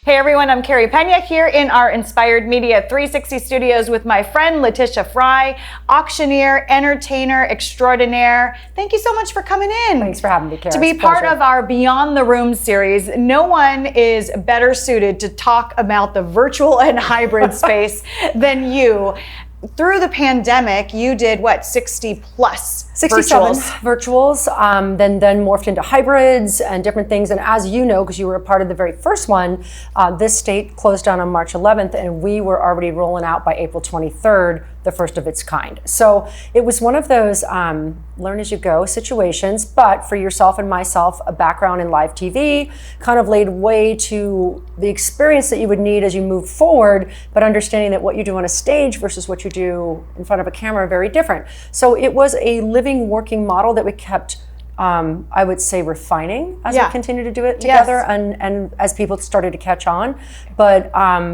Hey everyone, I'm Carey Pena here in our Inspired Media 360 studios with my friend Letitia Frye, auctioneer, entertainer extraordinaire. Thank you so much for coming in. Thanks for having me, Carey. To be part of our Beyond the Room series, no one is better suited to talk about the virtual and hybrid space than you. Through the pandemic, you did what, 60 plus 67 virtuals, then morphed into hybrids and different things. And as you know, because you were a part of the very first one, this state closed down on March 11th, and we were already rolling out by April 23rd, the first of its kind. So it was one of those learn as you go situations, but for yourself and myself, a background in live TV kind of laid way to the experience that you would need as you move forward, but understanding that what you do on a stage versus what you do in front of a camera are very different. So it was a living, working model that we kept, I would say, refining as we continue to do it together, and as people started to catch on. But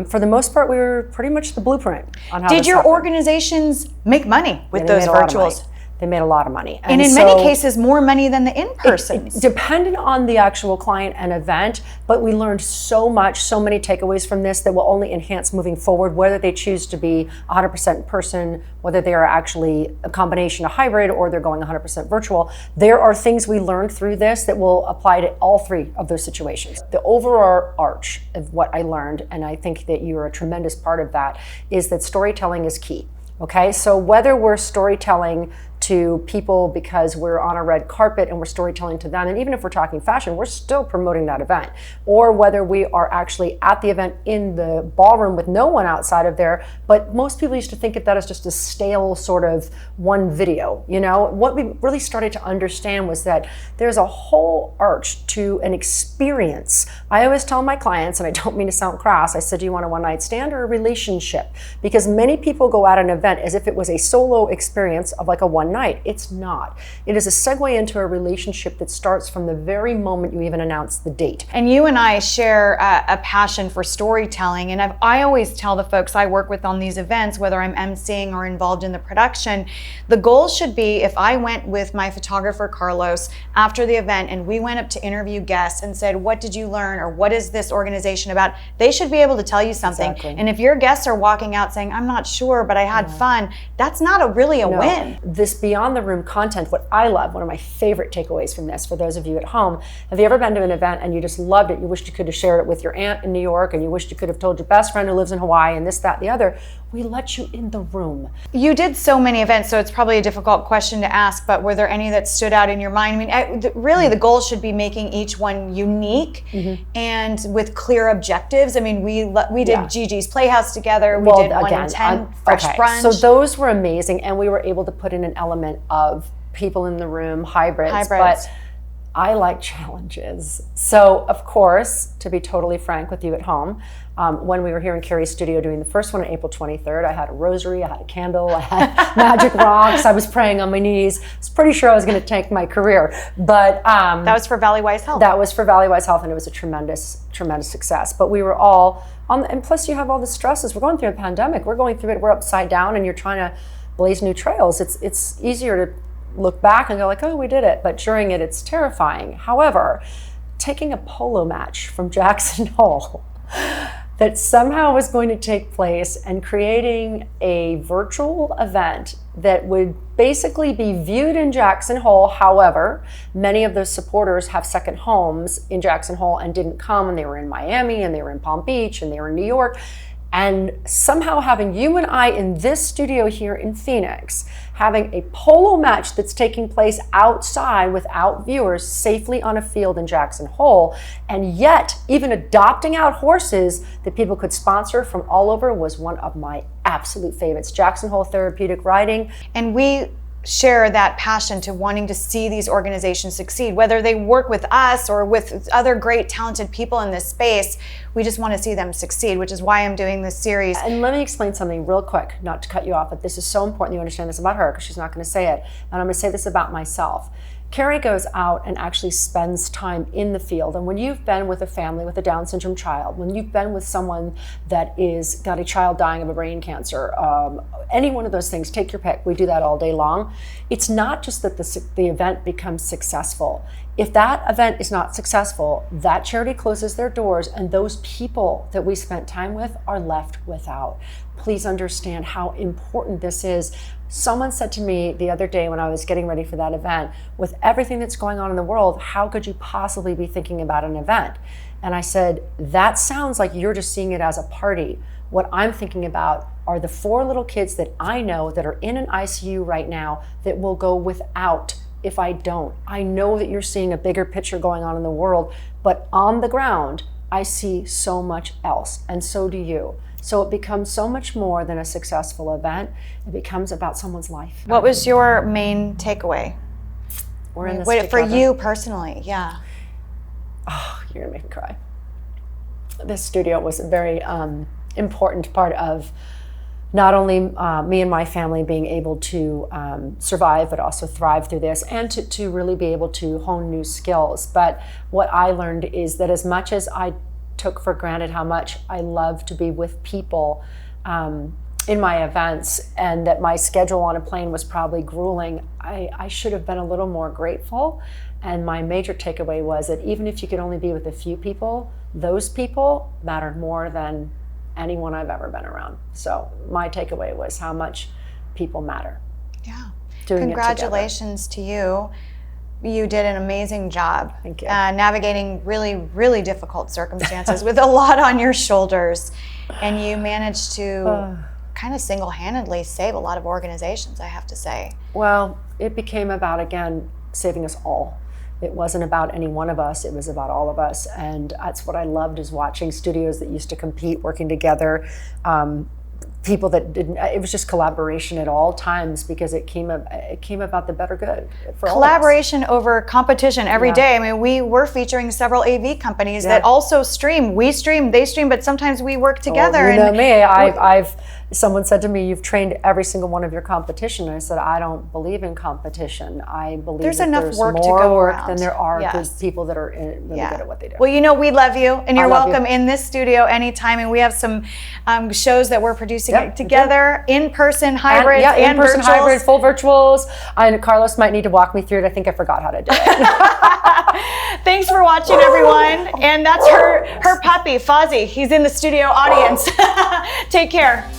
for the most part, we were pretty much the blueprint on how. Did your organizations make money with those virtuals? They made a lot of money. And in many cases, more money than the in-persons. Depending on the actual client and event, but we learned so much, so many takeaways from this that will only enhance moving forward, whether they choose to be 100% in person, whether they are actually a combination of hybrid or they're going 100% virtual. There are things we learned through this that will apply to all three of those situations. The overall arch of what I learned, and I think that you're a tremendous part of that, is that storytelling is key. Okay, so whether we're storytelling to people because we're on a red carpet and we're storytelling to them, and even if we're talking fashion, we're still promoting that event, or whether we are actually at the event in the ballroom with no one outside of there, but most people used to think of that as just a stale sort of one video. You know, what we really started to understand was that there's a whole arch to an experience. I always tell my clients, and I don't mean to sound crass, I said, do you want a one-night stand or a relationship? Because many people go at an event as if it was a solo experience of like a one night. It's not. It is a segue into a relationship that starts from the very moment you even announce the date. And you and I share a passion for storytelling. And I always tell the folks I work with on these events, whether I'm emceeing or involved in the production, the goal should be, if I went with my photographer, Carlos, after the event and we went up to interview guests and said, what did you learn? Or what is this organization about? They should be able to tell you something. Exactly. And if your guests are walking out saying, I'm not sure, but I had fun, that's not really a win. This beyond the room content, what I love, one of my favorite takeaways from this, for those of you at home, have you ever been to an event and you just loved it? You wished you could have shared it with your aunt in New York, and you wished you could have told your best friend who lives in Hawaii, and this, that, the other. We let you in the room. You did so many events, so it's probably a difficult question to ask, but were there any that stood out in your mind? I mean, really the goal should be making each one unique and with clear objectives. I mean, we did Gigi's Playhouse together. We did 1 in 10 Fresh Brunch. So those were amazing, and we were able to put in an element of people in the room, hybrids. But I like challenges. So of course, to be totally frank with you at home, when we were here in Carey's studio doing the first one on April 23rd, I had a rosary, I had a candle, I had magic rocks, I was praying on my knees. I was pretty sure I was going to tank my career. But that was for Valleywise Health. That was for Valleywise Health, and it was a tremendous, tremendous success. But we were all on, and plus you have all the stresses. We're going through a pandemic. We're going through it. We're upside down, and you're trying to blaze new trails. It's easier to look back and go like, oh, we did it. But during it, it's terrifying. However, taking a polo match from Jackson Hole that somehow was going to take place and creating a virtual event that would basically be viewed in Jackson Hole. However, many of those supporters have second homes in Jackson Hole and didn't come, and they were in Miami, and they were in Palm Beach, and they were in New York. And somehow having you and I in this studio here in Phoenix, having a polo match that's taking place outside without viewers safely on a field in Jackson Hole, and yet even adopting out horses that people could sponsor from all over was one of my absolute favorites. Jackson Hole Therapeutic Riding. And we share that passion to wanting to see these organizations succeed, whether they work with us or with other great talented people in this space. We just want to see them succeed, which is why I'm doing this series. And let me explain something real quick, not to cut you off, but this is so important you understand this about her, because she's not going to say it, and I'm going to say this about myself. Carey goes out and actually spends time in the field. And when you've been with a family with a Down syndrome child, when you've been with someone that is got a child dying of a brain cancer, any one of those things, take your pick, we do that all day long. It's not just that the event becomes successful. if that event is not successful, that charity closes their doors and those people that we spent time with are left without. Please understand how important this is. Someone said to me the other day when I was getting ready for that event, with everything that's going on in the world, how could you possibly be thinking about an event? And I said, that sounds like you're just seeing it as a party. What I'm thinking about are the 4 little kids that I know that are in an ICU right now that will go without if I don't. I know that you're seeing a bigger picture going on in the world, but on the ground, I see so much else, and so do you. So it becomes so much more than a successful event. It becomes about someone's life. What was your main takeaway? We're in this For together. you personally, yeah. Oh, you're gonna make me cry. This studio was a very important part of not only me and my family being able to survive, but also thrive through this, and to really be able to hone new skills. But what I learned is that as much as I took for granted how much I love to be with people in my events, and that my schedule on a plane was probably grueling, I should have been a little more grateful. And my major takeaway was that even if you could only be with a few people, those people mattered more than anyone I've ever been around. So my takeaway was how much people matter. Yeah. Doing Congratulations to you. You did an amazing job. Thank you. Navigating really, really difficult circumstances with a lot on your shoulders. And you managed to kind of single-handedly save a lot of organizations, I have to say. Well, it became about, again, saving us all. It wasn't about any one of us, it was about all of us. And that's what I loved, is watching studios that used to compete, working together, people that didn't, it was just collaboration at all times, because it came about the better good for collaboration over competition every day. I mean, we're featuring several AV companies that also stream. We stream, they stream, but sometimes we work together. Oh, you know me, someone said to me, you've trained every single one of your competition. And I said, I don't believe in competition. I believe there's that enough there's work more to go work around than there are Yes. good people that are really good at what they do. Well, you know, we love you, and you're love welcome you. in this studio anytime. And we have some shows that we're producing together, in-person, hybrid, and in-person, virtuals. hybrid, full virtuals. And Carlos might need to walk me through it. I think I forgot how to do it. Thanks for watching, everyone. And that's her puppy, Fozzie. He's in the studio audience. Take care.